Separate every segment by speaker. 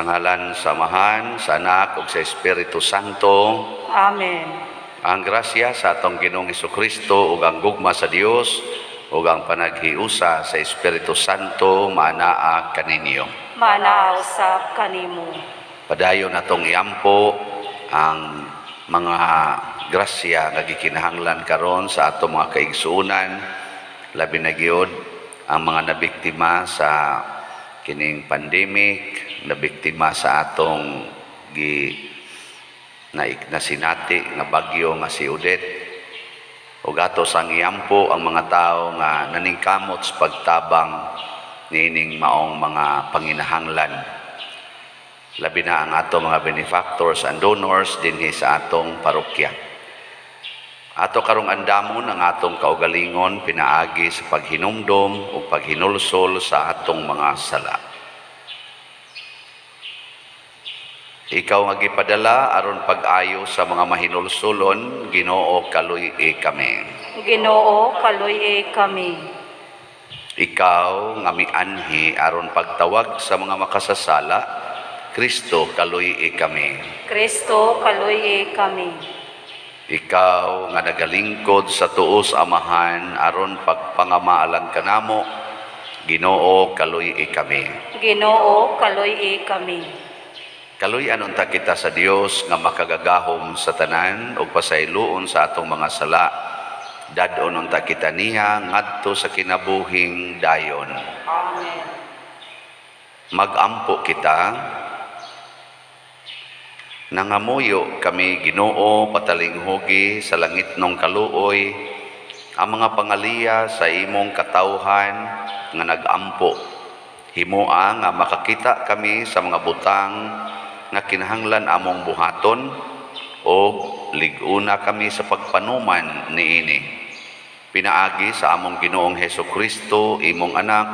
Speaker 1: ngalan sa Amahan, sa Anak, ug sa Espiritu Santo.
Speaker 2: Amen.
Speaker 1: Ang grasya sa atong Ginoong Hesukristo ug ang gugma sa Dios ug ang panaghiusa sa Espiritu Santo maanaa kaninyo.
Speaker 2: Manaaw sa kanimo.
Speaker 1: Padayon natong iampo ang mga grasya nga gikinahanglan karon sa atong mga kaigsuonan, labi na gyud ang mga nabiktima sa kining pandemic, nabiktima sa atong nasinati nga bagyo nga si Odette. Ug atos ang iampo ang mga tao nga naningkamot sa pagtabang niining maong mga panginahanglan. Labi na ang atong mga benefactors and donors dinhi sa atong parokya. Ato karong andamon ang atong kaugalingon pinaagi sa paghinumdom o paghinulsol sa atong mga sala. Ikaw nga gipadala aron pag-ayo sa mga mahinulsulon, Ginoo kaluy-e kami.
Speaker 2: Ginoo kaluy-e kami.
Speaker 1: Ikaw nga mianhi aron pagtawag sa mga makasasala, Kristo kaluy-e kami.
Speaker 2: Kristo kaluy-e kami.
Speaker 1: Ikaw nga nagalingkod sa tuos Amahan aron pagpangamaalan kanamo, Ginoo kaluy-e kami.
Speaker 2: Ginoo kaluy-e kami.
Speaker 1: Kaluy-anon ta kita sa Dios nga makagagahom sa tanan ug pasayloon sa atong mga sala. Dad-onon ta kita niya ngadto sa kinabuhing dayon.
Speaker 2: Amen.
Speaker 1: Magampo kita. Nangamuyo kami, Ginoo, patalinghugi sa langit nung kaluoy, ang mga pangaliya sa imong katawhan nga nagampo. Himoa nga makakita kami sa mga butang nga kinahanglan among buhaton o liguna kami sa pagpanuman niini. Pinaagi sa among Ginoong Hesukristo, imong anak,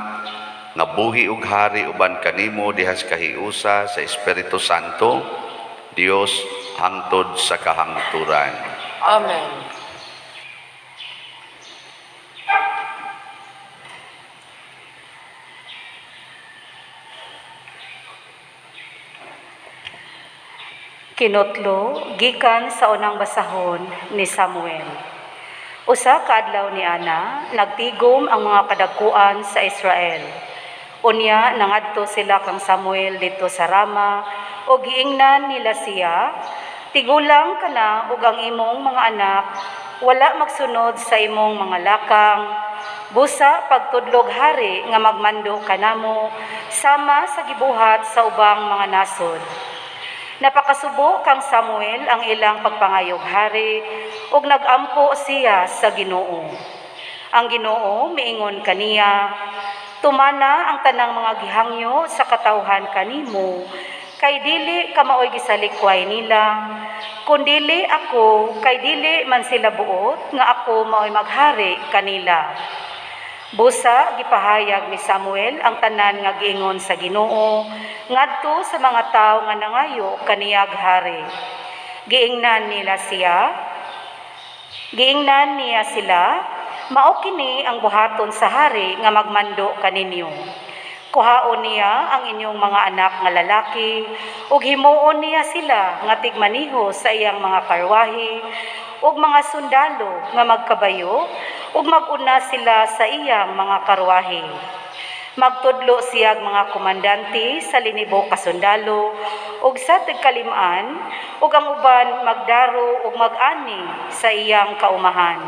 Speaker 1: nga buhi ug hari uban kanimo dihas kahiusa sa Espiritu Santo, Dios hangtod sa kahangturan.
Speaker 2: Amen. Kinutlo gikan sa unang basahon ni Samuel. Usa ka adlaw ni Ana, nagtigom ang mga kadagkuan sa Israel. Unya nangadto sila kang Samuel dito sa Rama o giingnan nila siya, tigulang ka na ug ang imong mga anak, wala magsunod sa imong mga lakang, busa pagtudlog hari nga magmando kanamo sama sa gibuhat sa ubang mga nasod. Napakasubo kang Samuel ang ilang pagpangayog hari ug nagampo siya sa Ginoo. Ang Ginoo miingon kaniya, tumana ang tanang mga gihangyo sa katawhan kanimo, kay dili ka maoy gisalikway nila, kundili ako, kay dili man sila buot, nga ako maoy maghari kanila. Busa, gipahayag ni Samuel ang tanan nga giingon sa Ginoo, ngadto sa mga tawo nga nangayo kaniyag hari. Giingnan niya sila, mao kini ang buhaton sa hari nga magmando kaninyo. Kuhaon niya ang inyong mga anak nga lalaki ug himuon niya sila nga tigmaniho sa iyang mga karwahe ug mga sundalo nga magkabayo ug maguna sila sa iyang mga karwahe. Magtudlo siyag mga komandante sa linibo ka sundalo ug sa tigkalimaan ug ang uban magdaro ug mag-ani sa iyang kaumahan.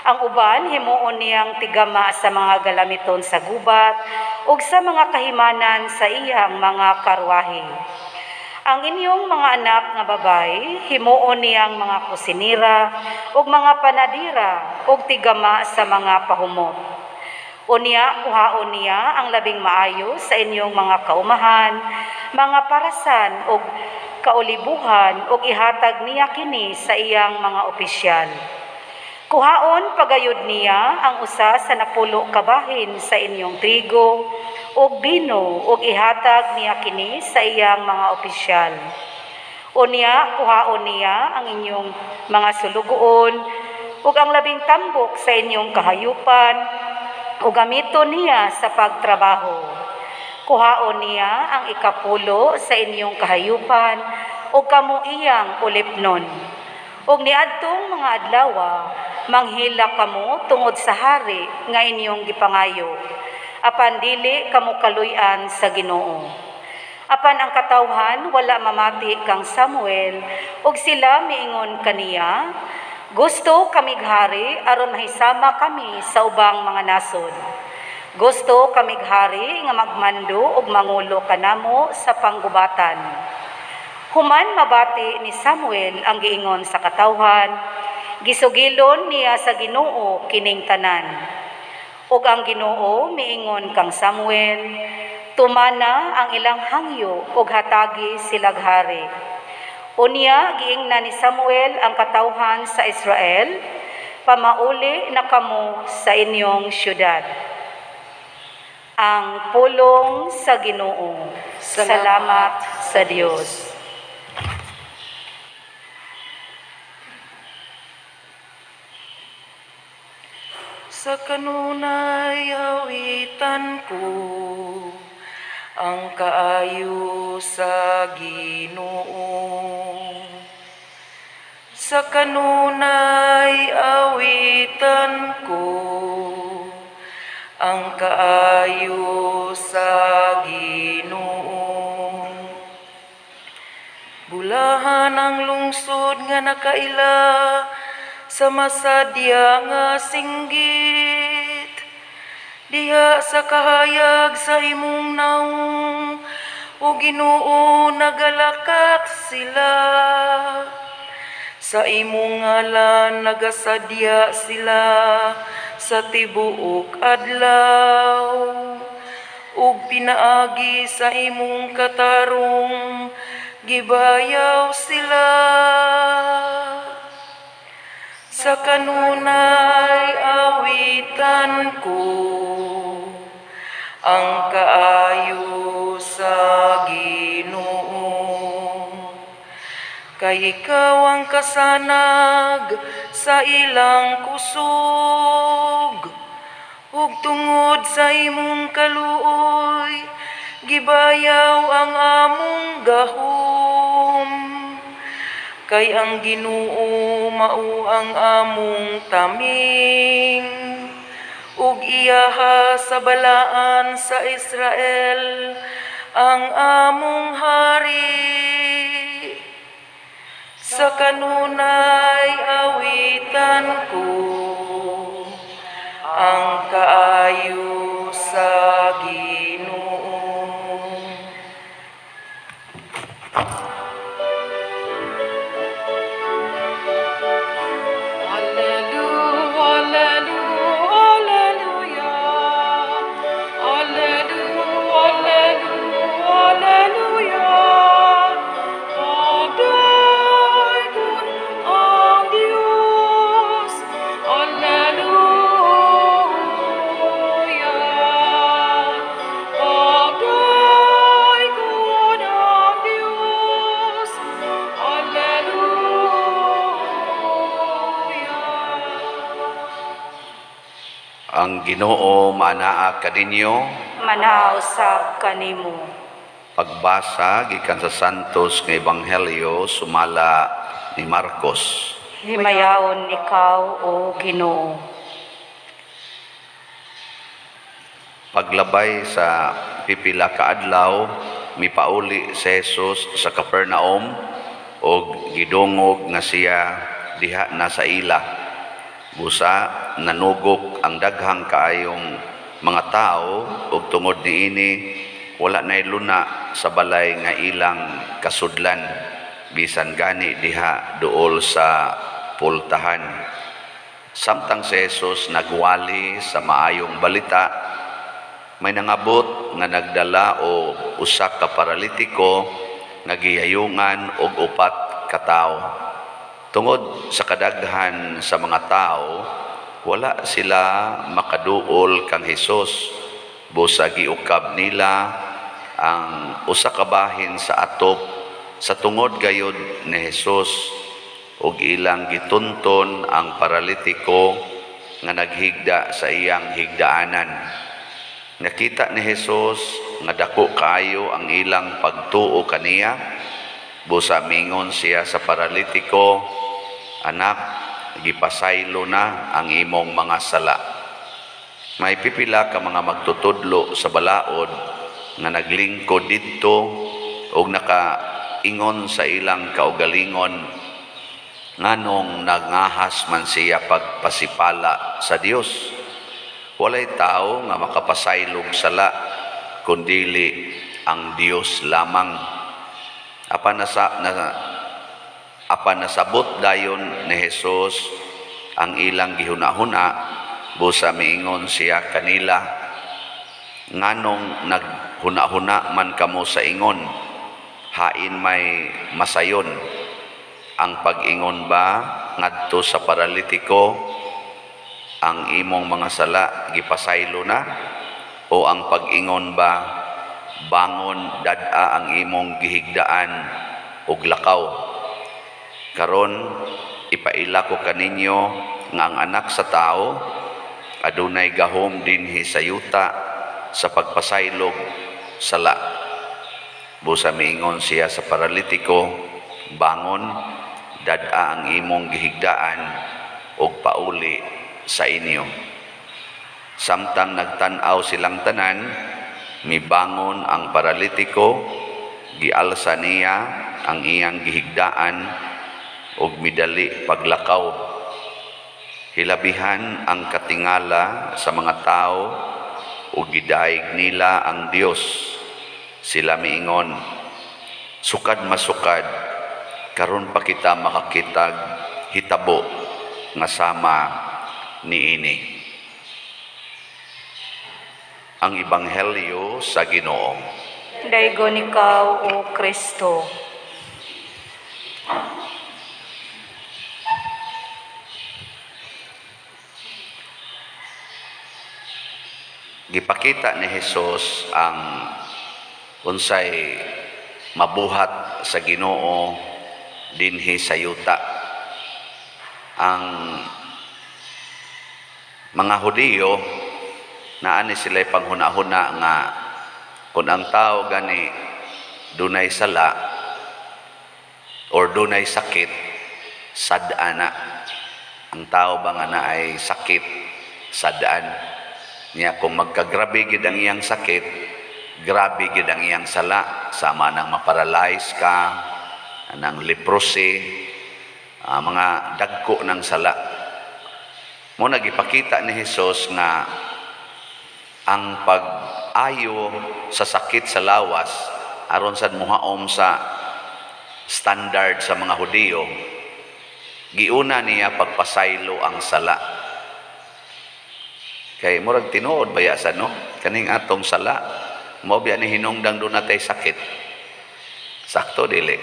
Speaker 2: Ang uban himuon niyang tigama sa mga galamiton sa gubat ug sa mga kahimanan sa iyang mga karwahe. Ang inyong mga anak nga babay, himuon niyang mga kusinira ug mga panadira ug tigama sa mga pahumot. Unya, kuhaon niya ang labing maayo sa inyong mga kaumahan, mga parasan ug kaulibuhan ug ihatag niya kini sa iyang mga opisyal. Kuhaon pagayod niya ang usa sa napulo kabahin sa inyong trigo ug bino ug ihatag niya kini sa iyang mga opisyal. Unya, kuhaon niya ang inyong mga sulugoon ug ang labing tambok sa inyong kahayupan ug gamiton niya sa pagtrabaho. Kuhaon niya ang ikapulo sa inyong kahayupan o kamo iyang ulipnon. Og niadtong mga adlawa, manghila kamo tungod sa hari nga inyong gipangayo. Apan dili kamo kaluy-an sa Ginoo. Apan ang katawhan wala mamati kang Samuel, ug sila miingon kaniya, gusto kamig hari aron mahisama kami sa ubang mga nasod. Gusto kamig hari nga magmando ug mangulo kanamo sa panggubatan. Human mabati ni Samuel ang giingon sa katawhan, gisugilon niya sa Ginoo kining tanan. Ug ang Ginoo miingon kang Samuel, tumana ang ilang hangyo ug hatagi silag hari. Unya giingna ni Samuel ang katawhan sa Israel, pamauli na kamo sa inyong syudad. Ang pulong sa Ginoo. Salamat sa Dios.
Speaker 3: Sa kanunay awitan ko, ang kaayo sa Ginoo. Sa kanunay awitan ko, ang kaayo sa Ginoo. Bulahan ang lungsod nga nakaila sa masadya nga singgit, diha sa kahayag sa imong naong, o Ginoo nagalakat sila. Sa imong ngalan nagasadya sila sa tibuok adlaw, ug pinaagi sa imong katarong gibayaw sila. Sa kanunay awitan ko, ang kaayo sa Ginoo. Kay ikaw ang kasanag sa ilang kusog, ug tungod sa imong kaluoy, gibayaw ang among gahom. Kay ang Ginoo mao ang among taming, ug iyaha sa balaan sa Israel ang among hari. Sa kanunay awitan ko, ang kaayo sa Ginoo.
Speaker 1: Ang Ginoo manaa kaninyo.
Speaker 2: Manausab kanimo.
Speaker 1: Pagbasa gikan sa Santos nga Ebanghelyo sumala ni Marcos.
Speaker 2: Himayaon ikaw, O Ginoo.
Speaker 1: Paglabay sa pipila ka adlaw, mipauli si Jesus sa Capernaum og gidungog nga siya diha na sa ila. Busa nanugok ang daghang kaayong mga tao ug tungod niini wala nay luna sa balay nga ilang kasudlan bisan gani diha duol sa pultahan. Samtang si Jesus nagwali sa maayong balita, may nangabot nga nagdala o usa ka paralitiko nga gihayungan og upat ka tawo. Tungod sa kadaghan sa mga tao, wala sila makaduol kang Hesus. Busa giukab nila ang usa ka bahin sa atop sa tungod gayud ni Hesus, ug ilang gitunton ang paralitiko nga naghigda sa iyang higdaanan. Nakita ni Hesus nga dako kaayo ang ilang pagtuo kaniya. Busa mingon siya sa paralitiko, "Anak, gipasaylo na ang imong mga sala." May pipila ka mga magtutudlo sa balaod nga naglingkod didto ug nakaingon sa ilang kaugalingon nganong nangahas man siya pagpasipala sa Dios. Walay tao nga makapasaylog sala kundili ang Dios lamang. Apan nasabot dayon ni Jesus ang ilang gihuna-huna, busa miingon siya kanila, "Nganong naghuna-huna man kamo sa ingon, hain may masayon. Ang pag-ingon ba ngadto sa paralitiko, ang imong mga sala gipasaylo na? O ang pag-ingon ba, bangon dad-a ang imong gihigdaan ug lakaw? Karon ipaila ko kaninyo nga ang anak sa tao adunay gahom dinhi sa yuta sa pagpasaylog sala." Busa miingon siya sa paralitiko, "Bangon, dad-a ang imong gihigdaan ug pauli sa inyo." Samtang nagtan-aw silang tanan, mibangon ang paralitiko, gialsa niya ang iyang gihigdaan ug midali paglakaw. Hilabihan ang katingala sa mga tao ug gidaig nila ang Dios. Sila miingon, "Sukad masukad, karon pa kita makakitag hitabo nga sama niini." Ang Ebanghelyo sa Ginoo.
Speaker 2: Daygon ikaw, O Kristo.
Speaker 1: Gipakita ni Jesus ang unsay mabuhat sa Ginoo dinhi sa yuta. Ang mga Hudiyo naani sila'y panghuna-huna nga kung ang tao gani dunay sala or dunay sakit, sad-an na. Ang tao ba nga na ay sakit, sad-an niya. Kung magkagrabe gid ang iyang sakit, grabe gid ang iyang sala, sama nang maparalyze ka, ng leprosy, mga dagko ng sala. Mo nagipakita ni Jesus nga ang pag-ayo sa sakit sa lawas aron sad muhaom sa standard sa mga Hudiyo, giuna niya pagpasaylo ang sala. Kay murag tinuod baya sa no kaning atong sala mo biya ni hinungdang do natay sakit. Sakto dili.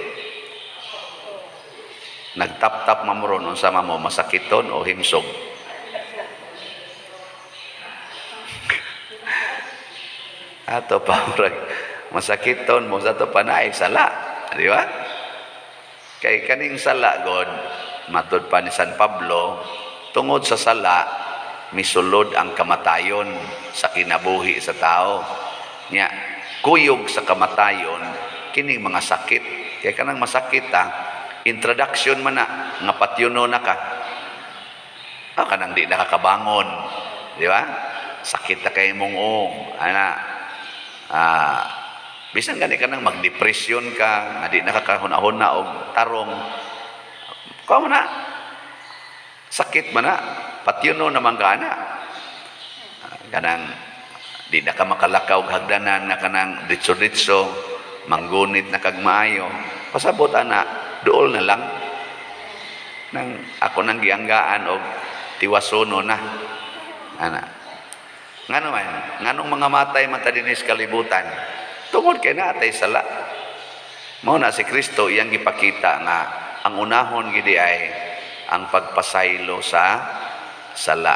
Speaker 1: Nagtap-tap mamuron unsa mo masakiton o himsog. Ato pa murag masakiton mo sa to panay sala, di ba? Kay kaning sala god matud pa ni San Pablo, tungod sa sala misulod ang kamatayon sa kinabuhi sa tao. Nya kuyog sa kamatayon kining mga sakit. Kay kanang masakit introduction man na nga patyuno na ka. Kanang di nakakabangon, di ba? Sakit na kay mong bisan gani ka nang magdepresyon ka, nga di nakakahuna-huna og tarong, kamo na sakit man na, patyuno naman ka na. Kanang di na ka makalakaw og hagdanan na kanang ditso-ditso, manggunit na kag maayo. Pasabot ana, duol na lang nang ako nang gianggaan og tiwasono na. Nganong mga matay man ta dinhi sa kalibutan, tungod kay naatay sala. Mao na si Kristo iyang gipakita nga ang unahon gidi ay ang pagpasaylo sa sala.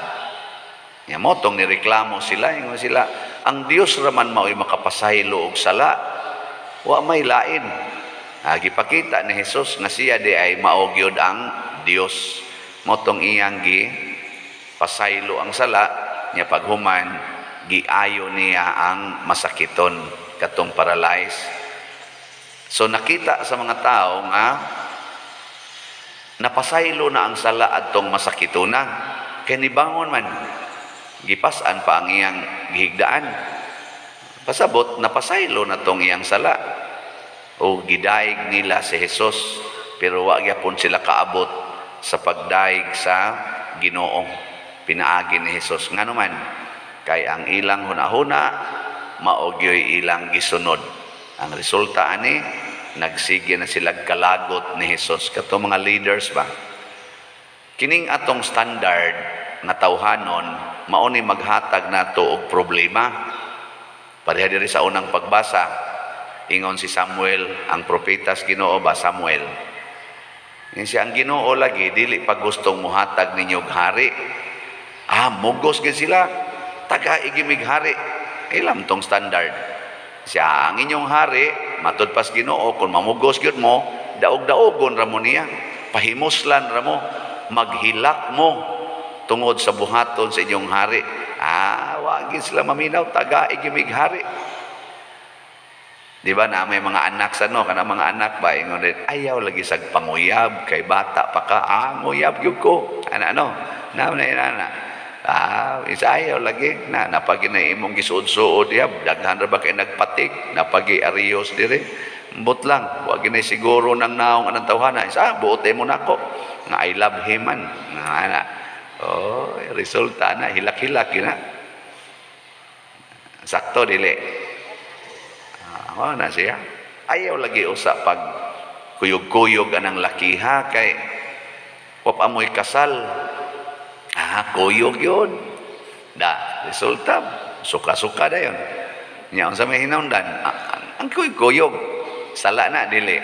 Speaker 1: Nya mo tong nireklamo sila, ingon sila, ang Dios raman mao'y makapasaylo og sala. Wa may lain. Gipakita ni Jesus nga siya di ay mao gyud ang Dios. Mo tong iyang pasaylo ang sala, nya paghuman giayo niya ang masakiton. katong paralyzed. So nakita sa mga tao nga napasaylo na ang sala adtong masakituna. Kay nibangon man, gipasan pa ang iyang gihigdaan. Pasabot, napasaylo na tong iyang sala. O gidaig nila si Jesus, pero wa gyapon sila kaabot sa pagdaig sa Ginoo. Pinaagi ni Jesus. Nga naman, kay ang ilang hunahuna, maogyoy ilang gisunod. Ang resulta ani, nagsige na sila kalagot ni Jesus. Kato mga leaders ba? Kining atong standard na tawhanon, mauni maghatag nato og problema. Pareha diri sa unang pagbasa, ingon si Samuel, ang propetas Ginoo ba Samuel. Siya ang Ginoo lagi, dili pa gustong muhatag ninyo hari. Mugos gid sila, taga igimig hari. Ilam tong standard. Siya ang inyong hari, matud pas Ginoo, kung mamugos gyud mo, daog-daogon ra mo niya, pahimuslan ra mo, maghilak mo tungod sa buhaton sa inyong hari. Wa gid sila maminaw, taga igimig hari. Di ba na may mga anak sa kana mga anak ba ingon din, ayaw lagi sag panguyab kay bata pa ka, nguyab gyud ko. Ano na isayaw lagi na napagi na imong gisuod-suod ya, daghan ra ba kay nagpatik, napagi arios dire. Mbot lang, wa ginay siguro nang naong anang tawhana. Buote mo nako nga I love him man. Ana. Resulta na hilak-hilak na. Sakto dili. Na siya. Ayaw lagi usa pag kuyog-kuyog anang lakiha kay wap amoy kasal. Kuyog yun. Resulta, suka-suka na yun. Nya sa may hinungdan, ang kuyog-kuyog, sala na, dili.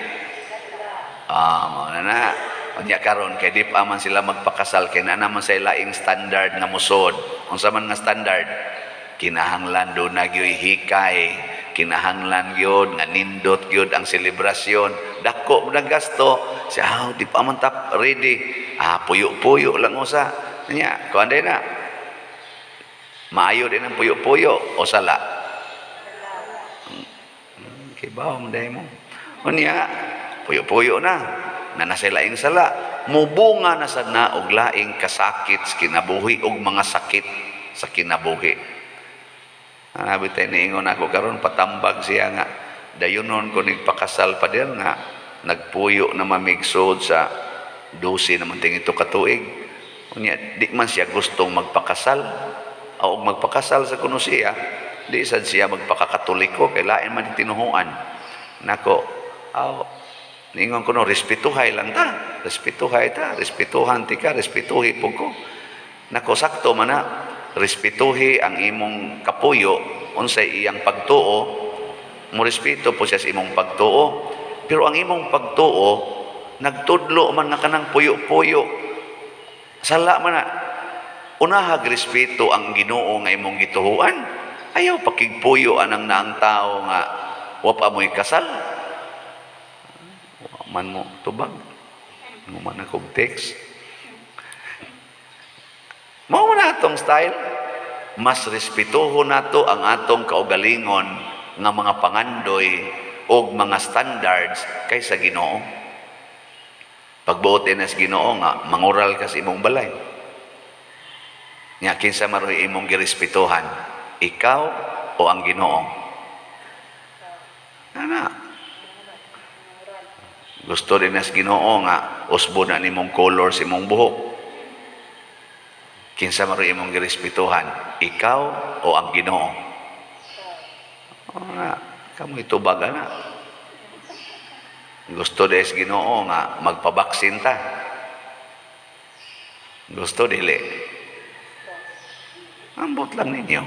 Speaker 1: Na. Nya karon kay di pa man sila magpakasal, kay na naman sa laing standard nga musod. Unsa man nga standard? Kinahanglan do na gyoy hikay, kinahanglan gyud nga nindot gyud ang selebrasyon. Dako man gasto, siya di pa man tap ready. Puyo-puyo lang usa. Nya, kuan din na. Maayo din ang puyo-puyo o sala. Kibaw mo dahil mo. Unya, puyo-puyo na. Na nasa laing sala. Mubunga na sad na og laing kasakit sa kinabuhi og mga sakit sa kinabuhi. Nabitay niingon ako karon patambag siya nga dayonon ko nagpakasal pa din nga nagpuyo na mamigsod sa 12 naman ting ito katuig. Unya di man siya gustong magpakasal o magpakasal sa kuno siya, di sad siya magpakakatoliko kay lain man tinuhuan. Nako, ningon ko no, respetuhay lang ta. Respetuhay ta, respetuhan ti ka, respetuhi po ko. Nako, sakto man na. Respetuhi ang imong kapuyo unsay iyang pagtuo, mo respeto po siya sa imong pagtuo, pero ang imong pagtuo nagtudlo man nga kanang puyo-puyo, sala man na. Unahag respeto ang Ginoo nga imong gituhuan, ayaw pakigpuyo anang naang tao nga wa pa mo'y kasal. Man mo tubag mo man akong text. Mao na atong style, mas respetuho nato ang atong kaugalingon nga mga pangandoy o mga standards kaysa Ginoo. Pagbuotin na sa Ginoo nga mangural ka sa imong balay. Nya kinsa maroy imong girespetuhan, ikaw o ang Ginoo? Gusto din na sa Ginoo nga usbo na nimong color sa imong buhok. Kinsa maroy imong girespetuhan, ikaw o ang Ginoo? Kamu itubag na. Gusto des Ginoo nga magpabaksin ta. Gusto dili. Ambot lang ninyo.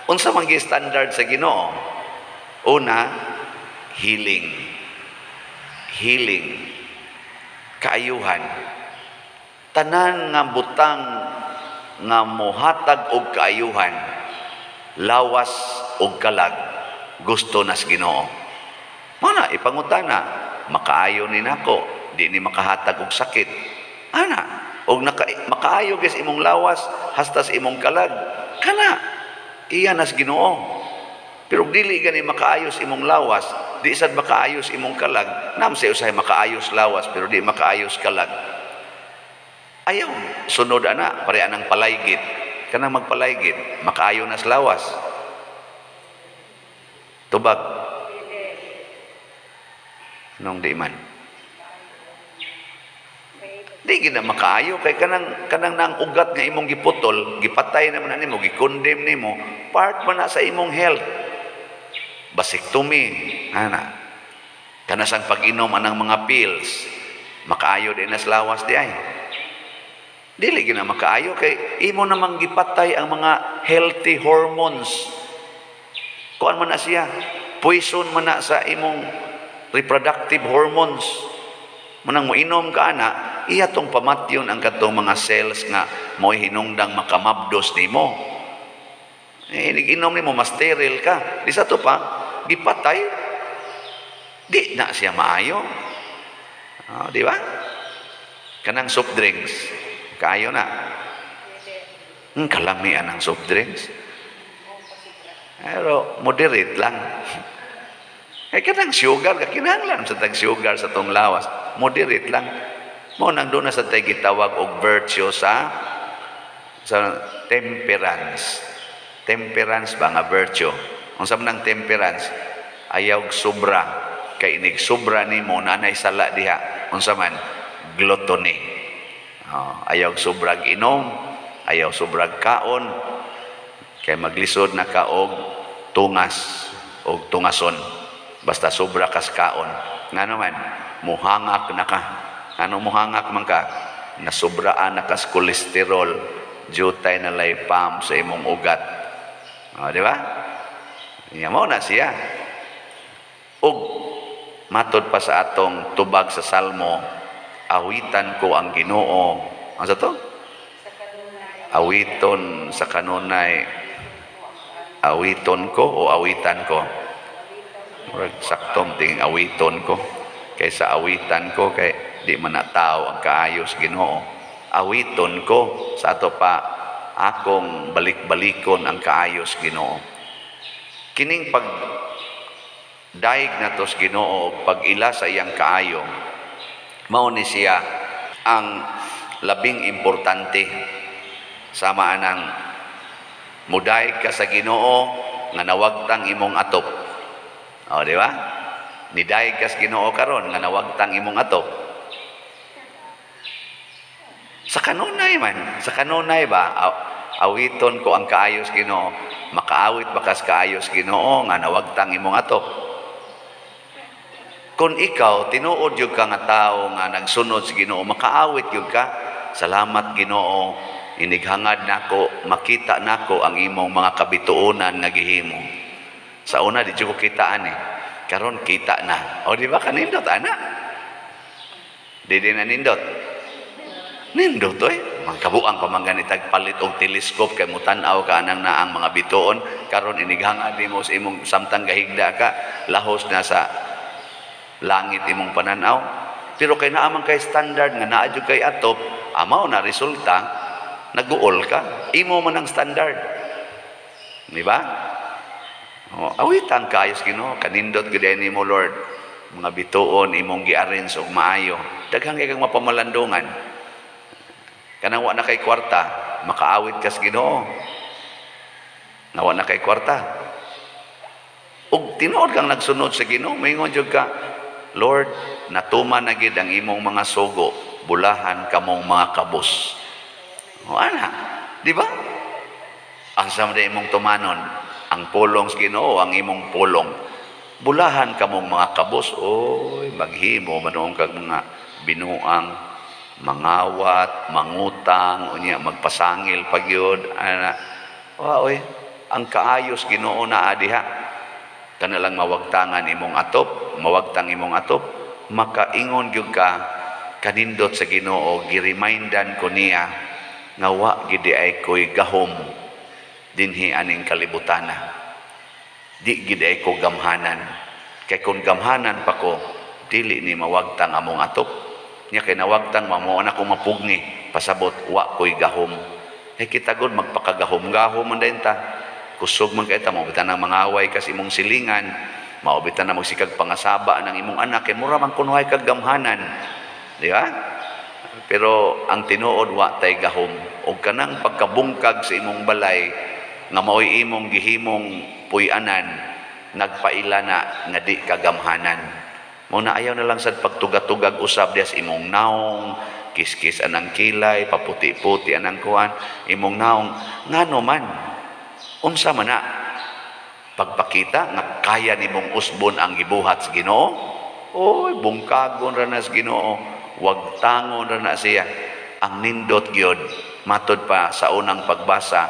Speaker 1: Unsa man gi standard sa Ginoo? Una, healing, kaayuhan. Tanan nga butang nga mohatag og kaayuhan, lawas og kalag, gusto nas Ginoo. Mana ipangutana, makaayo ni nako, di ni makahatag og sakit. og makaayo guys imong lawas hasta sa imong kalag, kana iya nas Ginoo. Pero dili gani makaayos imong lawas, di sad makaayos imong kalag, nam sa usahay makaayos lawas pero di makaayos kalag. Ayaw sunod ana pare anang palaygit, kanang magpalaygit makaayo nas lawas. Tubag nung di man di gina makaayo kay kanang nang ugat nga imong giputol, gipatay naman nimo, gikondem nimo, part man na sa imong health. Basiktomy, ana. Kana sang pag-inom anang mga pills, makaayo din nas lawas di ay. Dili gina makaayo kay imo namang gipatay ang mga healthy hormones. Kuan man na siya, poison man na sa imong reproductive hormones. Munang mo inom ka ana, iya tong pamatyon ang katong mga cells nga mo'y hinungdang makamabdos nimo. Inom nimo mas sterile ka. Di sa to pa, gipatay, di na siya maayo. Di ba? Kanang soft drinks, kaayo na. Kalamian ang soft drinks. Pero moderate lang. Kanang sugar, kakinahanglan sa tag sugar sa tong lawas. Moderate lang. Mo nang doon na sa tayo gitawag og virtue sa temperance. Temperance ba nga virtue? Kung saan ng temperance, ayaw sobra. Kay inig sobra ni mo, nanay sala diha. Kung saan man, gluttony. Ayaw sobrag inom, ayaw sobrag kaon, kay maglisod na ka og tungas, og tungason. Basta sobra kas kaon. Nga naman, muhangak na ka. Ano muhangak man ka? Nasubraan na kas kolesterol, jutay na laypam sa imong ugat. Di ba? Nga mo na siya. Ug matod pa sa atong tubag sa Salmo, awitan ko ang Ginoo. Ano sa to? Awiton sa kanunay. Awiton ko o awitan ko? Saktong ting awiton ko. Kaysa awitan ko, kay di man na tao ang kaayos Ginoo. Awiton ko sa ato pa akong balik-balikon ang kaayos Ginoo. Kining pag daig na tos Ginoo, pag-ila sa iyang kaayo, mao ni siya ang labing importante. Sama anang mudaig ka sa Ginoo nga nawagtang imong atop. Di ba? Nidaig ka sa Ginoo karon nga nawagtang imong atop. Sa kanunay man, sa kanunay ba, awiton ko ang kaayos Ginoo, makaawit ba kas kaayos Ginoo nga nawagtang imong atop? Kung ikaw tinuod yung ka nga tao nga nagsunod sa Ginoo, makaawit yung ka, salamat Ginoo, inighangad nako, makita nako ang imong mga kabituonan nga gihimo. Sa una di ko kitaan karon kita na. O di ba kanindot ana? Di na nindot. Nindot magkabuang pa man ganitag palit og teleskop kay mutan-aw ka anang naang mga bituon, karon inighangad nimo sa imong samtang gahigda ka, lahos na sa langit imong pananaw. Pero kay naamang kay standard nga naa jud kay atop, amaw na resulta naguol ka. Imo man ang standard. Di ba? Awitan kaayos Ginoo, kanindot gid nimo Lord. Mga bituon imong gi-arrange og maayo. Daghang kang mapamalandungan. Kanang wa na kay kwarta, makaawit kas Ginoo. Nawa na kay kwarta. Ug tinuod kang nagsunod sa Ginoo, maingon jud ka, Lord, natuman na gid ang imong mga sugo, bulahan kamong mga kabus. Ana, di ba? Ang samde imong tumanon, ang pulong sa Ginoo, ang imong pulong. Bulahan kamong mga kabus, oy, maghimo manoong kag mga binuang, mangawat, mangutang, unya magpasangil pagyud, ana. Oy, ang kaayos Ginoo naa diha. Kana lang mawagtangan imong atop, mawagtang imong atop, makaingon gyud ka kanindot sa Ginoo, gi-remindan ko niya nga wa gid ay koy gahom dinhi aning kalibutana. Di gid ay ko gamhanan. Kay kung gamhanan pa ko, dili ni mawagtang among atop. Nya kay nawagtang mamo na ko mapugni. pasabot wa ko'y gahom. Kita gud magpakagahom-gahom man dayon ta. Kusog man kay ta maubitan ng mangaway kas imong silingan, maubitan na magsikag pangasaba ng imong anak kay mura man kunuhay kag gamhanan. Di ba? Pero ang tinuod wa tay gahom og kanang pagkabungkag sa imong balay nga mao'y imong gihimong puy-anan nagpaila na nga di kagamhanan. Mao na ayaw na lang sad pagtugatugag usab dias imong naong, kiskis anang kilay, paputi-puti anang kuan, imong naong ngano man. Unsa man na pagpakita nga kaya nimong usbon ang gibuhat sa Ginoo? Oy, bungkagon ra na sa Ginoo, wag tangon ra na siya. Ang nindot gyud matud pa sa unang pagbasa,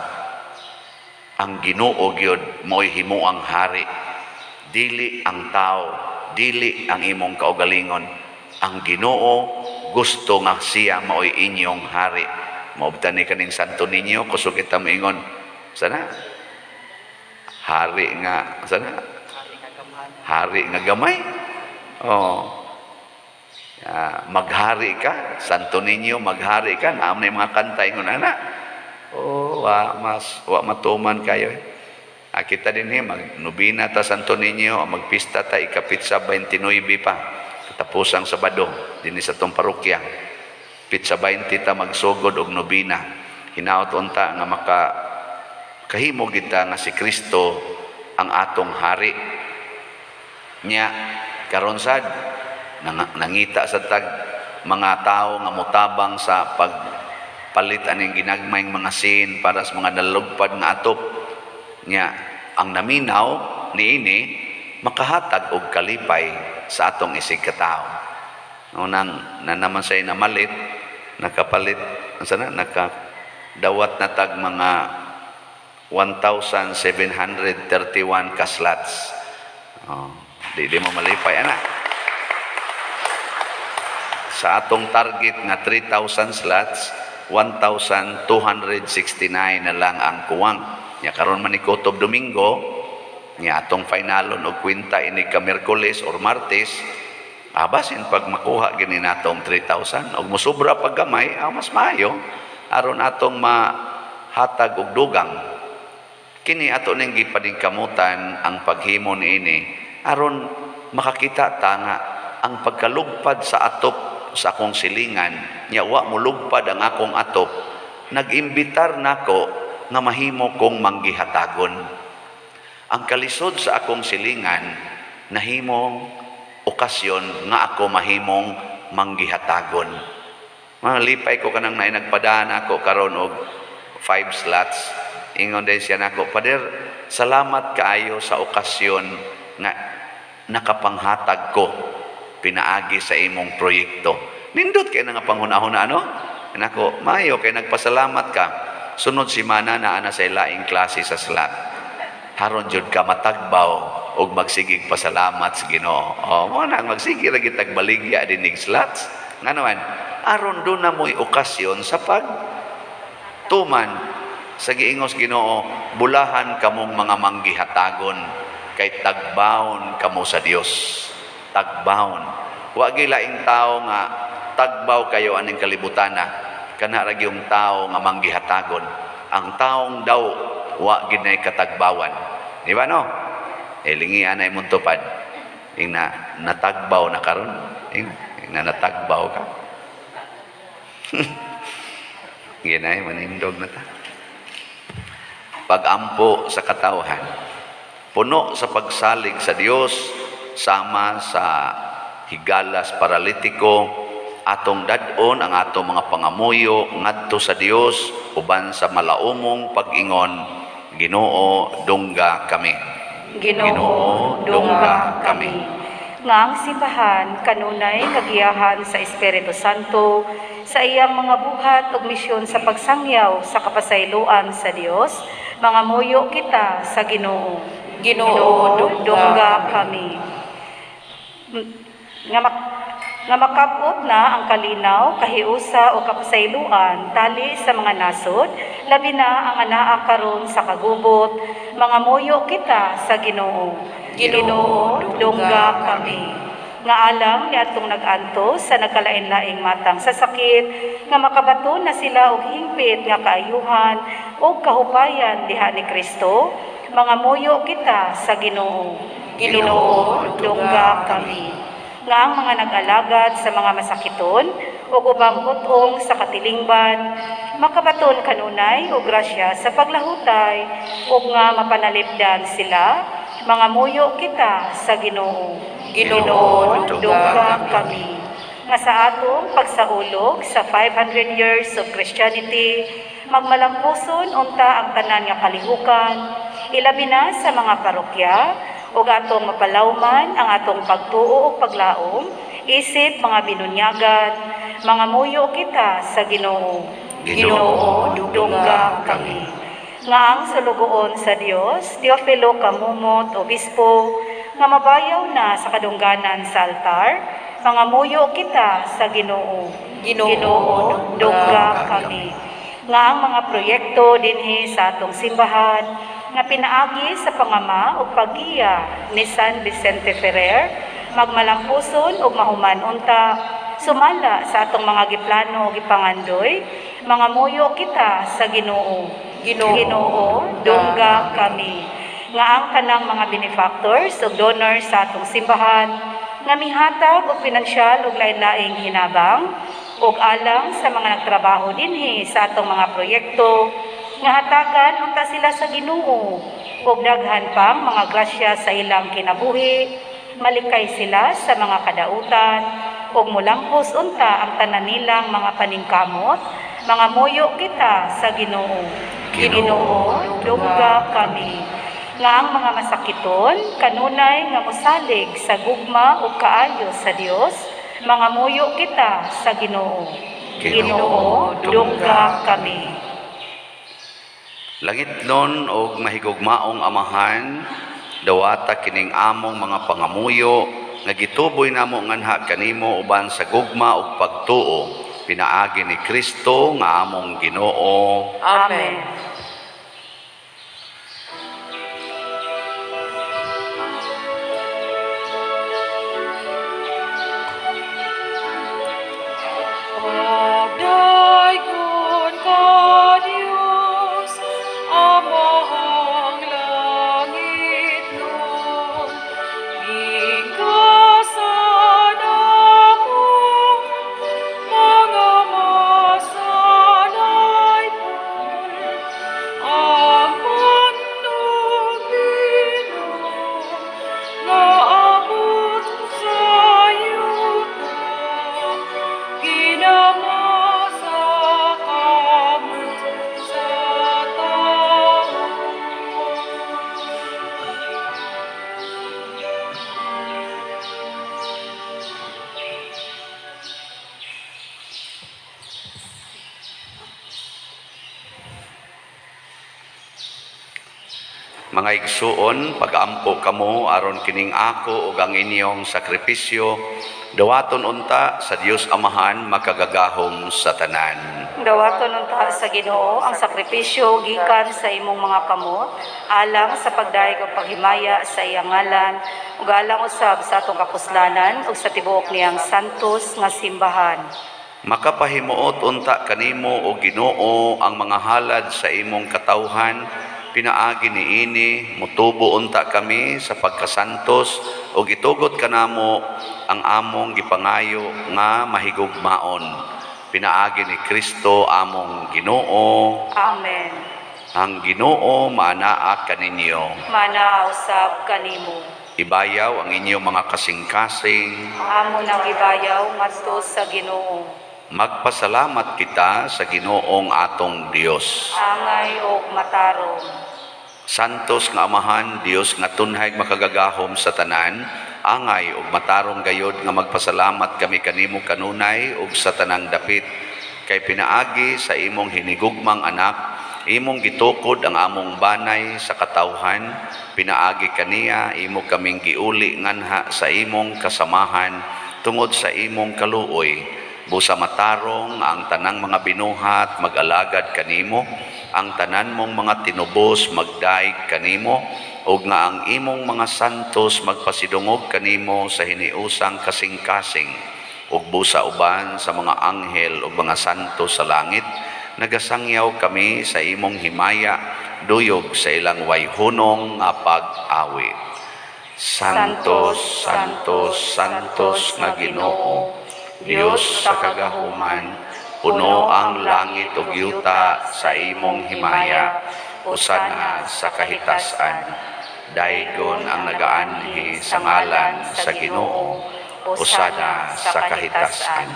Speaker 1: ang Ginoo gyud mo'y himuang hari. Dili ang tao, dili ang imong kaugalingon. Ang Ginoo gusto nga siya mao'y inyong hari. Maubtan ni kaning Santo Niño, kusog kita moingon, sana hari nga, sana hari nga gamay. Maghari ka, Santo Niño, maghari ka. Naam na yung mga kanta ingon ana. Wa matuman kayo. Kita din magnubina ta Santo Niño, magpista ta ikapitsa 29 pa. Tapos ang Sabado din sa tong parokya. Pitsa 20 ta magsugod og nobina. Hinaot unta nga kahimo kita nga si Kristo ang atong hari. Nya karon sad nangita sa tag mga tao nga motabang sa pagpalit aning ginagmayng mga sin para sa mga nalugpad nga atop. Nya ang naminaw niini makahatag og kalipay sa atong isig katao. Nang na naman say namalit, nakapalit, sana nakadawat na tag mga 1,731 kaslats. Di mo malipay ana. Sa atong target nga 3,000 slots, 1,269 na lang ang kuwang. Nya karon man ni kutob Domingo, nya atong finalon og kwinta ini ka Miyerkules or Martes, basin pag makuha gini natong 3,000 og mosobra pag gamay, mas maayo aron atong mahatag og dugang. Kini ato ning gipadingkamutan ang paghimo niini aron makakita ta nga ang pagkalugpad sa atop sa akong silingan, nya wa mo lugpad ang akong atop, nag-imbitar nako nga mahimo kong manggihatagon. Ang kalisod sa akong silingan nahimong okasyon nga ako mahimong manggihatagon. Malipay ko kanang naay nagpadaan ako karon og 5 slots. Ingon din siya nako, Pader, salamat kaayo sa okasyon nga nakapanghatag ko pinaagi sa imong proyekto. Nindot kay nga panghunahuna ano? Nako, mayo kay nagpasalamat ka. Sunod semana na ana sa laing klase sa slot. Haron jud ka matagbaw og magsigig pasalamat sa Ginoo. Mo nang magsige ra gitag baligya dinig slots. Nganoan? Aron do na mo'y okasyon sa pagtuman sa giingos Ginoo, bulahan kamong mga manggihatagon kay tagbawon kamo sa Dios. Tagbawon. Wa gilaing tao nga tagbaw kayo aning kalibutana. Kana ra gyung tao nga manggihatagon. Ang taong daw wa gid nay katagbawan. Di ba no? Lingi anay mong tupad. Ing natagbaw na karon. Ing natagbaw ka. Ginay manindog na ta. Pagampo sa katawhan, puno sa pagsalig sa Dios, sama sa higalas paralitiko, atong dadon ang atong mga pangamuyo ngadto sa Dios uban sa malaumong pag-ingon, Ginoo dungga kami.
Speaker 2: Ginoo dungga kami. Nga ang simbahan kanunay kagiyahan sa Espiritu Santo sa iyang mga buhat ug misyon sa pagsangyaw sa kapasayloan sa Dios, mga muyo kita sa Ginoo. Ginoo dungga kami. Nga makabot na ang kalinaw, kahiusa o kapasayloan tali sa mga nasod, labi na ang anaa karon sa kagubot, mga muyo kita sa Ginoo. Ginoo dungga kami. nga alang ni atong nag-anto sa nagkalain-laing matang sa sakit, nga makabaton na sila og hingpit nga kaayuhan o kahupayan diha ni Kristo, mga muyo kita sa Ginoo. Ginoo, dungga kami. Nga ang mga nag-alagad sa mga masakiton o ubang hutong sa katilingban, makabaton kanunay o grasya sa paglahutay o nga mapanalipdan sila, mga muyo kita sa Ginoo. Ginoo, dungga kami. Nga sa atong pagsaulog sa 500 years of Christianity, magmalampuson unta ang tanan nga kalihukan, ilabi na sa mga parokya, ug atong mapalawman ang atong pagtuo ug paglaom, isip mga binunyagan, mga muyo kita sa Ginoo. Ginoo, dungga kami. Nga ang sulugoon sa Dios, Teofilo Kamumot, Obispo, nga mabayaw na sa kadungganan sa altar, mga muyo kita sa Ginoo. Ginoo, dungga kami. Nga ang mga proyekto dinhi sa atong simbahan, nga pinaagi sa pangama o pagiya ni San Vicente Ferrer, magmalampuson o mahuman unta, sumala sa atong mga giplano o gipangandoy, mga muyo kita sa Ginoo. Ginoo, dungga kami. Nga ang kanang mga benefactors o donors sa atong simbahan, nga mihatag o pinansyal o lain-laing hinabang, o alang sa mga nagtrabaho dinhi sa atong mga proyekto, nga hatagan unta sila sa Ginoo, ug daghan pang mga grasya sa ilang kinabuhi, malikay sila sa mga kadautan, ug mulampos unta ang tanan nilang mga paningkamot, mga muyo kita sa Ginoo. Ginoo, dungga kami. Nga ang mga masakiton, kanunay nga mosalig sa gugma ug kaayo sa Dios, mga muyo kita sa Ginoo. Ginoo, dungga kami.
Speaker 1: Langit nun og mahigugmaong amahan, dawata kining among mga pangamuyo, nga gituboy namo nganha kanimo uban sa gugma ug pagtuo, pinaagi ni Kristo nga among Ginoo.
Speaker 3: Amen. Pagdayon ka Diyos, amahang langit nun, bigkasan akong mga masanay pun, ang panubino nga abot sa'yo na, ginamasa kamot sa tao.
Speaker 1: Mga igsuon, pag-ampo kamo aron kining ako ug ang inyong sakripisyo, dawaton unta sa Dios Amahan makagagahom sa tanan.
Speaker 2: Dawaton unta sa Ginoo ang sakripisyo gikan sa imong mga kamot, alang sa pagdaig ug paghimaya sa iyang ngalan, ug alang usab sa atong kapuslanan ug sa tibuok niyang santos nga simbahan.
Speaker 1: Makapahimuot unta kanimo o Ginoo ang mga halad sa imong katawhan, pinaagi niini, mutubo unta kami sa pagkasantos o gitugot kanamo ang among gipangayo nga mahigugmaon. Pinaagi ni Kristo among Ginoo.
Speaker 2: Amen.
Speaker 1: Ang Ginoo maanaa kaninyo.
Speaker 2: Manaaw usab kanimo.
Speaker 1: Ibayaw ang inyong mga kasing-kasing.
Speaker 2: Amo nang ibayaw ngadto sa Ginoo.
Speaker 1: Magpasalamat kita sa Ginoong atong Dios.
Speaker 2: Angay ug matarong.
Speaker 1: Santos nga Amahan, Dios nga tunhay makagagahom sa tanan, angay ug matarong gayod nga magpasalamat kami kanimo kanunay ug sa tanang dapit, kay pinaagi sa imong hinigugmang anak, imong gitukod ang among banay sa katawhan, pinaagi kaniya, imo kaming giuli nganha sa imong kasamahan, tungod sa imong kaluoy, Busa matarong nga ang tanang mga binuhat mag-alagad kanimo, ang tanan mong mga tinubos magdaig kanimo, ug nga ang imong mga santos magpasidungog kanimo sa hiniusang kasing-kasing, ug busa uban sa mga anghel ug mga santos sa langit, nagasangyaw kami sa imong himaya, duyog sa ilang wayhunong nga pag-awit. Santos, Santos, Santos nga Ginoo, Dios sa kagahuman, puno ang langit ug yuta sa imong himaya, usana sa kahitasan. Daygon ang nagaanhi sa ngalan sa Ginoo, usana sa kahitasan.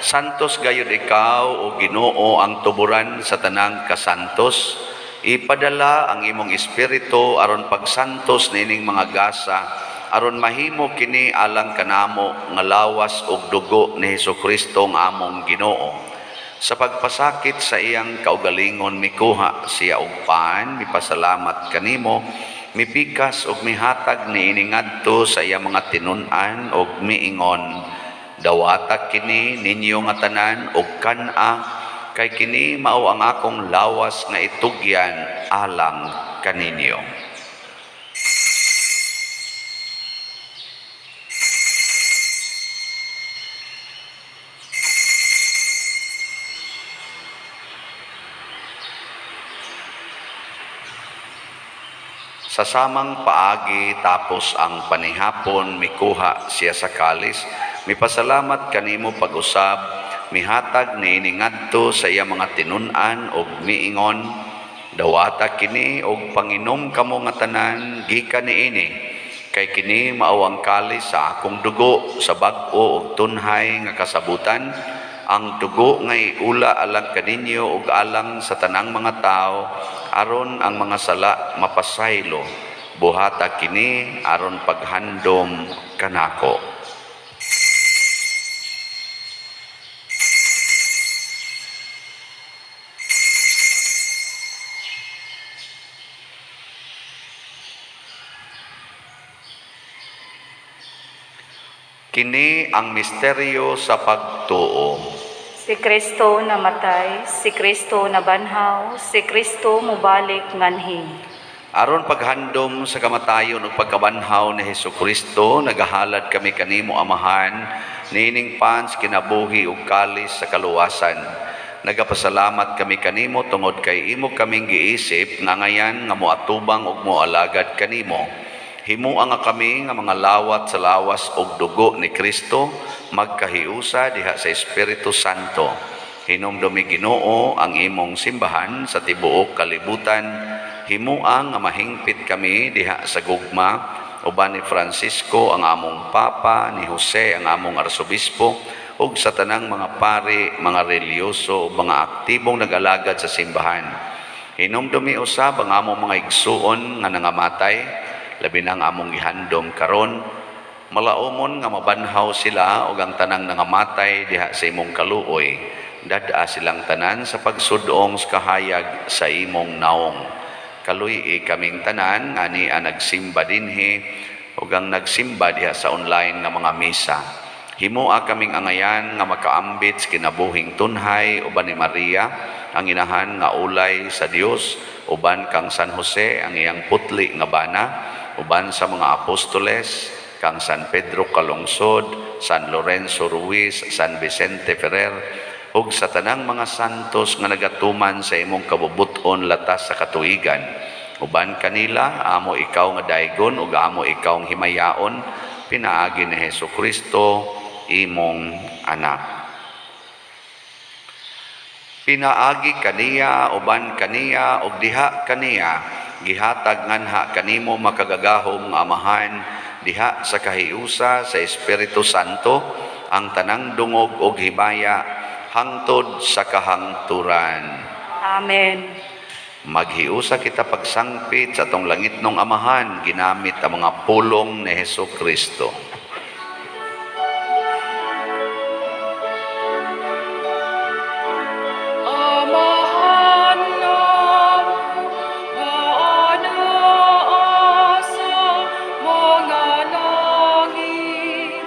Speaker 1: Santos gayud ikaw o Ginoo ang tuburan sa tanang kasantos. Ipadala ang imong espiritu aron pagsantos nining mga gasa, aron mahimo kini alang kanamo nga lawas ug dugo ni Hesukristo nga among Ginoo. Sa pagpasakit sa iyang kaugalingon mikuha siya og paan, mipasalamat kanimo, mipikas ug mihatag niini ngadto sa iyang mga tinun-an ug miingon, dawata kini ninyo nga tanan ug kan-a, kay kini mao ang akong lawas nga itugyan alang kaninyo. Sa samang paagi tapos ang panihapon mikuha siya sa kalis, mipasalamat kanimo pag-usab, mihatag niini ngadto sa iya mga tinun-an ug miingon, dawata kini og panginom kamo nga tanan gikan niini, kay kini mao ang kalis sa akong dugo sa bag-o ug tunhay nga kasabutan, ang dugo nga iula alang kaninyo ug alang sa tanang mga tao, aron ang mga sala mapasaylo. Buhata kini aron paghandom kanako. Kini ang misteryo sa pagtuo.
Speaker 2: Si Kristo namatay, si Kristo nabanhaw, si Kristo mubalik nganhi.
Speaker 1: Aron paghandom sa kamatayon ug pagkabanhaw ni Hesukristo, nagahalad kami kanimo Amahan, nining pans kinabuhi ug kalis sa kaluwasan. Nagapasalamat kami kanimo tungod kay imo kaming giisip nga ngayan nga moatubang ug moalagad kanimo. Himuang nga kami nga mga lawat sa lawas ug dugo ni Kristo, magkahiusa diha sa Espiritu Santo. Hinumdumi Ginoo ang imong simbahan sa tibuok kalibutan. Himuang nga mahingpit kami diha sa gugma, uban ni Francisco ang among Papa, ni Jose ang among Arsobispo, ug sa tanang mga pari, mga reliyoso, ug mga aktibong nag-alagad sa simbahan. Hinumdumi usab ang among mga igsuon nga nangamatay, labi na ang among gihandom karon. Malaumon nga mabanhaw sila ug ang tanang nangamatay diha sa imong kaluoy. Dada silang tanan sa pagsudong sa kahayag sa imong naong. Kaluy kaming tanan nga ni nagsimba dinhi ug ang nagsimba diha sa online nga mga misa. Himoa kaming angayan nga makaambit sa kinabuhing tunhay uban ni Maria, ang inahan nga ulay sa Dios, uban kang San Jose ang iyang putli nga bana, uban sa mga apostoles, kang San Pedro Calungsod, San Lorenzo Ruiz, San Vicente Ferrer, ug sa tanang mga santos nga nagatuman sa imong kabubuton latas sa katuigan. Uban kanila, amo ikaw nga daygon ug amo ikaw ang himayaon, pinaagi ni Hesukristo, imong anak. Pinaagi kaniya, uban kaniya, ug diha kaniya, gihatag nganha kanimo makagagahom nga Amahan, diha sa kahiusa sa Espiritu Santo, ang tanang dungog ug himaya, hangtod sa kahangturan.
Speaker 2: Amen.
Speaker 1: Maghiusa kita pagsangpit sa atong langitnong Amahan, ginamit ang mga pulong ni Hesukristo.
Speaker 3: Amahan namin nga naa sa mga langit,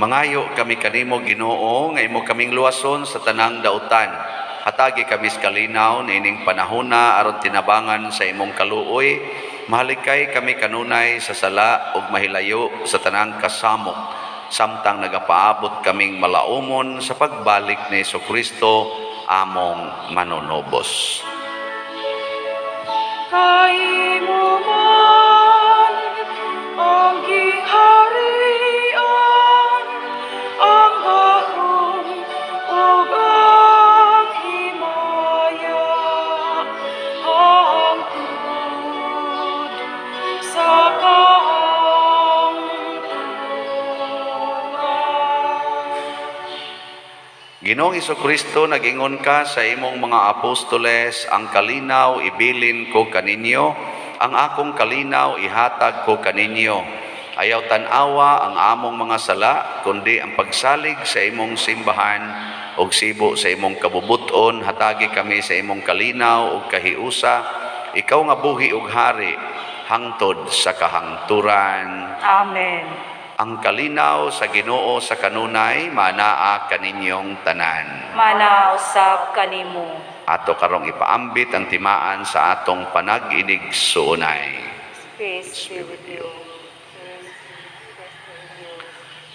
Speaker 1: Mangayo kami kanimo Ginoo nga imo kaming luwason sa tanang dautan. Hatagi kami sa kalinaw niining panahona aron tinabangan sa imong kaluoy. Mahalikay kami kanunay sa sala ug mahilayo sa tanang kasamok. Samtang nagapaabot kaming malaumon sa pagbalik ni Jesucristo among manunobos.
Speaker 3: Kaimo man ang giharian, ang gahom ug ang himaya, ang tungod sa kahangturan.
Speaker 1: Ginoong Jesucristo, nag-ingon ka sa imong mga apostoles, ang kalinaw ibilin ko kaninyo, ang akong kalinaw ihatag ko kaninyo. Ayaw tanawa ang among mga sala, kundi ang pagsalig sa imong simbahan ug sibo sa imong kabubuton. Hatagi kami sa imong kalinaw ug kahiusa, ikaw nga buhi ug hari, hangtod sa kahangturan.
Speaker 2: Amen.
Speaker 1: Ang kalinaw sa Ginoo sa kanunay, manaa kaninyong tanan.
Speaker 2: Manausab kanimo.
Speaker 1: Ato karong ipaambit ang timaan sa atong panag-inig suunay.
Speaker 2: Peace be with you.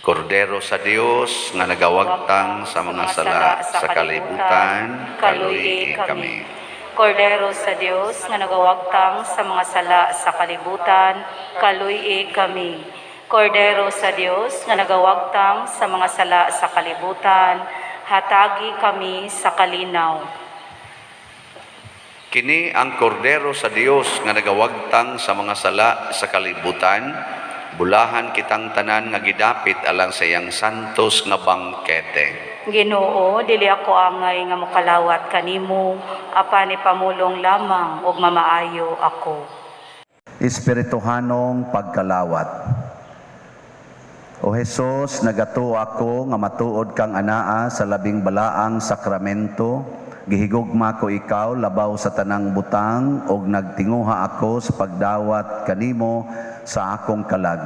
Speaker 1: Kordero sa Dios nga nagawagtang sa mga sala sa kalibutan, kaluy kami.
Speaker 2: Kordero sa Dios nga nagawagtang sa mga sala sa kalibutan, kaluy kami. Kordero sa Dios nga nagawagtang sa mga sala sa kalibutan, hatagi kami sa kalinaw.
Speaker 1: Kini ang kordero sa Dios nga nagawagtang sa mga sala sa kalibutan, bulahan kitang tanan nga gidapit alang sa iyang santos nga bangkete.
Speaker 2: Ginoo, dili ako angay nga mokalawat kanimo, apan ipamulong lamang ug mamaayo ako.
Speaker 1: Espirituhanong pagkalawat. O Jesus, nagato ako nga matuod kang anaa sa labing balaang sakramento, gihigugma ko ikaw labaw sa tanang butang ug nagtinguha ako sa pagdawat kanimo sa akong kalag.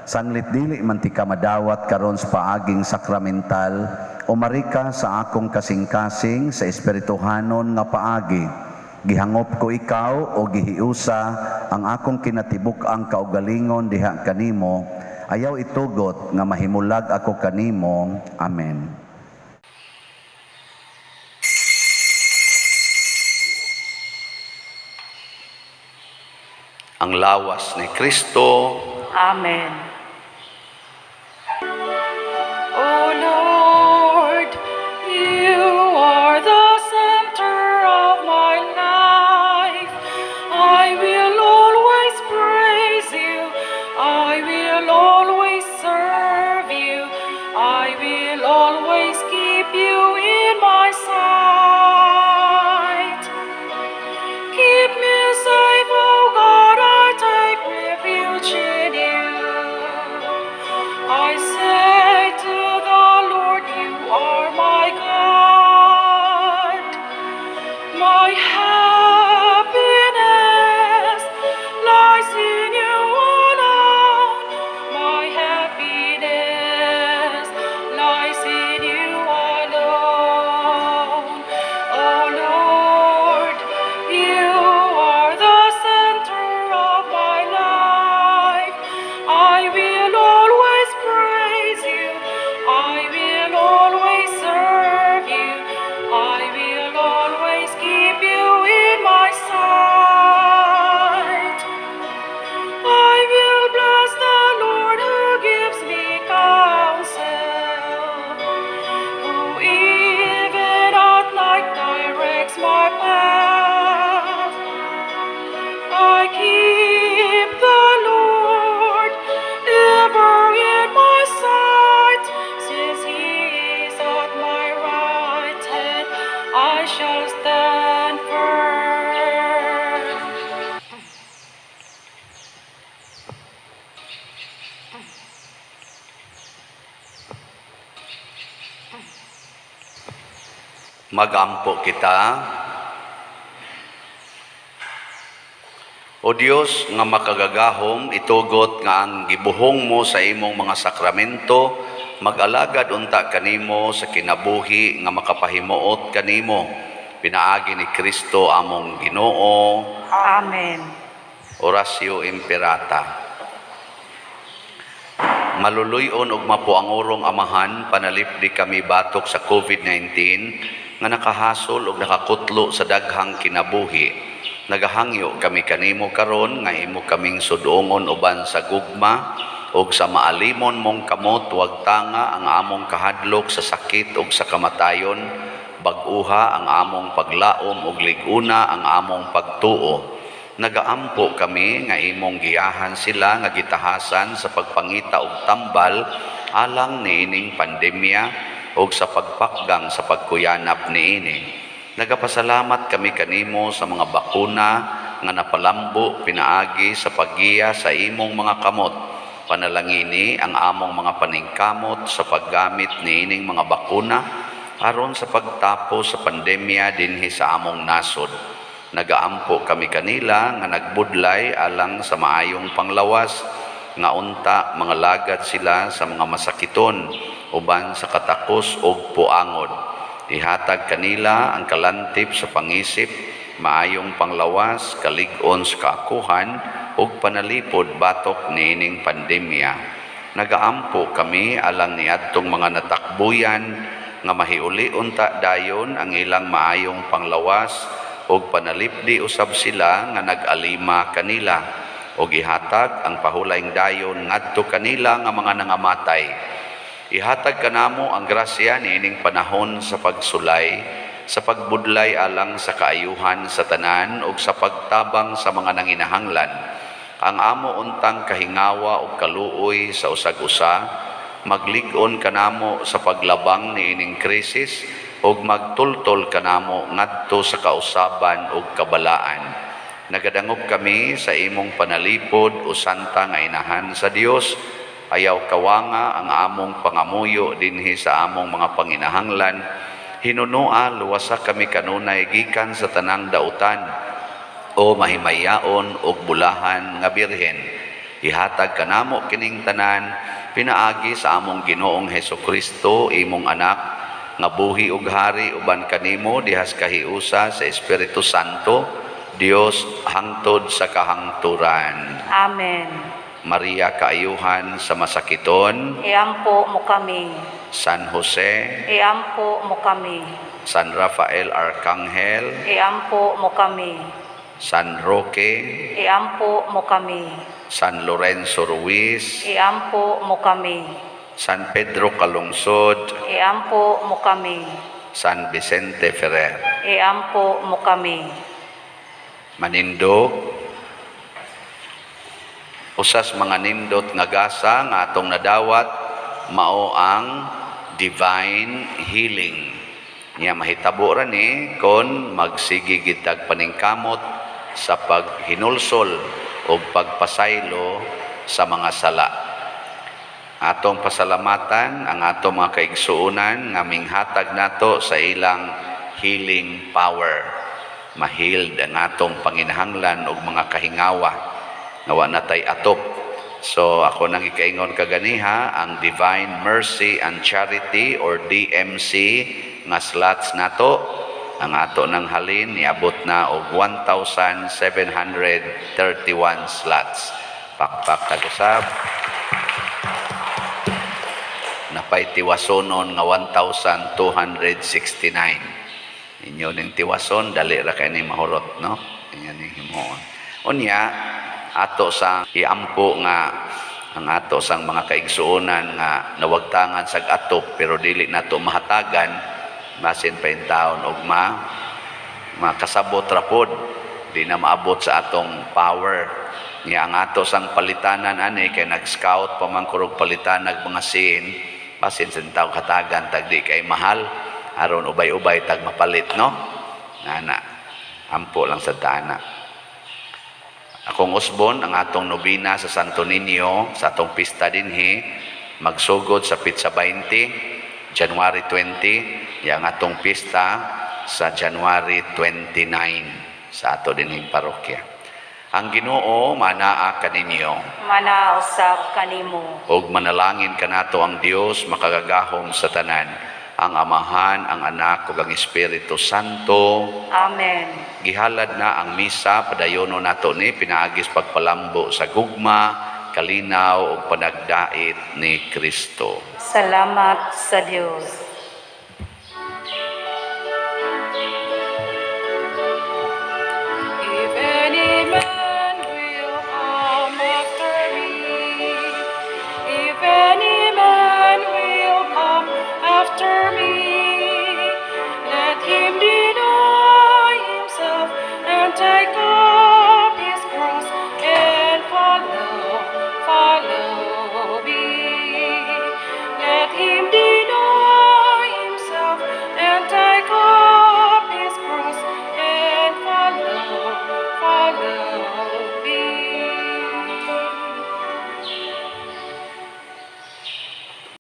Speaker 1: Sanglit dili man ti ka madawat karon sa paaging sakramental, umari ka sa akong kasing-kasing sa espirituhanon nga paagi. Gihangop ko ikaw o gihiusa ang akong kinatibuk-ang kaugalingon diha kanimo. Ayaw itugot nga mahimulag ako kanimo. Amen. Ang lawas ni Kristo.
Speaker 2: Amen.
Speaker 3: O Lord, you are the center of my life. I will always praise you. I will always serve you. I will always keep you in my sight. Keep me safe, oh God, I take refuge in you. I say to the Lord, you are my God. My happiness lies in you alone. My happiness lies in you alone. Oh Lord, you are the center of my life. I will always praise you. I will always serve you. I will always keep you in my sight. I will bless the Lord who gives me counsel, who even at night directs my path. I keep the Lord ever in my sight, since He is at my right hand, I shall stand firm.
Speaker 1: Magampo kita. O Dios nga makagagahom, itugot nga ang gibuhong mo sa imong mga sakramento mag-alagad unta kanimo sa kinabuhi nga makapahimuot kanimo. Pinaagi ni Kristo among Ginoo.
Speaker 2: Amen.
Speaker 1: Orasio Imperata. Maluluyon ug mapuangurong Amahan, panalipdi kami batok sa COVID-19 nga nakahasol ug nakakutlo sa daghang kinabuhi. Nagahangyo kami kanimo karon nga imo kaming sudongon uban sa gugma ug sa maalimon mong kamot, wag tanga ang among kahadlok sa sakit ug sa kamatayon, bag-uha ang among paglaom ug liguna ang among pagtuo. Nagaampo kami nga imong giyahan sila nga gitahasan sa pagpangita og tambal alang niining pandemya ug sa pagpakgang sa pagkuyanap niini. Nagapasalamat kami kanimo sa mga bakuna nga napalambo pinaagi sa paggiya sa imong mga kamot. Panalangini ang among mga paningkamot sa paggamit niining mga bakuna aron sa pagtapos sa pandemya dinhi sa among nasod. Nagaampo kami kanila nga nagbudlay alang sa maayong panglawas nga unta mga lagad sila sa mga masakiton uban sa katakos ug puangod. Ihatag kanila ang kalantip sa pangisip, maayong panglawas, kalig-on sa kaakuhan ug panalipod batok niining pandemya. Nagaampo kami alang niadtong mga natakbuyan nga mahiuli unta dayon ang ilang maayong panglawas ug panalipdi usab sila nga nag-alima kanila ug ihatag ang pahulayng dayon ngadto kanila nga mga nangamatay. Ihatag kanamo ang grasya niining panahon sa pagsulay, sa pagbudlay alang sa kaayuhan sa tanan ug sa pagtabang sa mga nanginahanglan. Ang amo untang kahingawa ug kaluoy sa usag-usa, maglig-on kanamo sa paglabang niining krisis ug magtultol kanamo ngadto sa kausaban ug kabalaan. Nagadangop kami sa imong panalipod o santa nga inahan sa Dios. Ayaw kawanga ang among pangamuyo dinhi sa among mga panginahanglan. Hinunua luwasa kami kanunay gikan sa tanang dautan o mahimayaon ug bulahan nga birhen. Ihatag kanamo kining tanan pinaagi sa among Ginoong Hesukristo imong anak nga buhi ug hari uban kanimo dihas kahiusa sa Espiritu Santo, Dios hangtod sa kahangturan.
Speaker 2: Amen.
Speaker 1: Maria kaayuhan sa masakiton,
Speaker 2: Iampo mo kami.
Speaker 1: San Jose,
Speaker 2: Iampo mo kami.
Speaker 1: San Rafael Arcangel,
Speaker 2: Iampo mo kami.
Speaker 1: San Roque,
Speaker 2: Iampo mo kami.
Speaker 1: San Lorenzo Ruiz,
Speaker 2: Iampo mo kami.
Speaker 1: San Pedro Calungsod,
Speaker 2: Iampo mo kami.
Speaker 1: San Vicente Ferrer.
Speaker 2: Iampo mo kami.
Speaker 1: Manindog, usas mga nindot nga gasa nga atong nadawat mao ang divine healing. Nya mahitabo ra ni kon magsigi gitag paningkamot sa paghinulsol o pagpasaylo sa mga sala. Atong pasalamatan ang atong mga kaigsuonan nga minghatag nato sa ilang healing power. Mahiled ang atong panginahanglan og mga kahingawa nga wa natay atop. So ako nang ikaingon kaganiha ang Divine Mercy and Charity or DMC nga slots nato ang ato nang halin niabot na og 1,731 slots. Pakpak tag-usab. Napay tiwasonon nga 1,269. Inyo ning tiwason dali ra kay ni mahurot, no? Inyo ning himuon. Unya ato sang iampo nga ang ato sang mga kaigsuonan nga nawagtangan sag atop pero dili nato mahatagan basin pa in taon og makasabot ra pod di na maabot sa atong power nga ang ato sang palitanan ani kay nag-scout pa man kurog palitanag mga sin basin sa taong katagan tag di kay mahal aron ubay-ubay tag mapalit, no? Ana ampo lang sa dana. Akong usbon ang atong nobina sa Santo Niño sa atong pista dinhi magsugod sa Pizza 20 January 20 yang atong pista sa January 29 sa ato dinhing parokya. Ang Ginoo manaa kaninyo.
Speaker 2: Manausab kanimo.
Speaker 1: Og manalangin kanato ang Dios makagagahom sa tanan, ang Amahan, ang Anak ug ang Espiritu Santo.
Speaker 2: Amen.
Speaker 1: Gihalad na ang misa, padayono nato ni pinaagis pagpalambo sa gugma, kalinaw ug panagdait ni Kristo.
Speaker 2: Salamat sa Dios.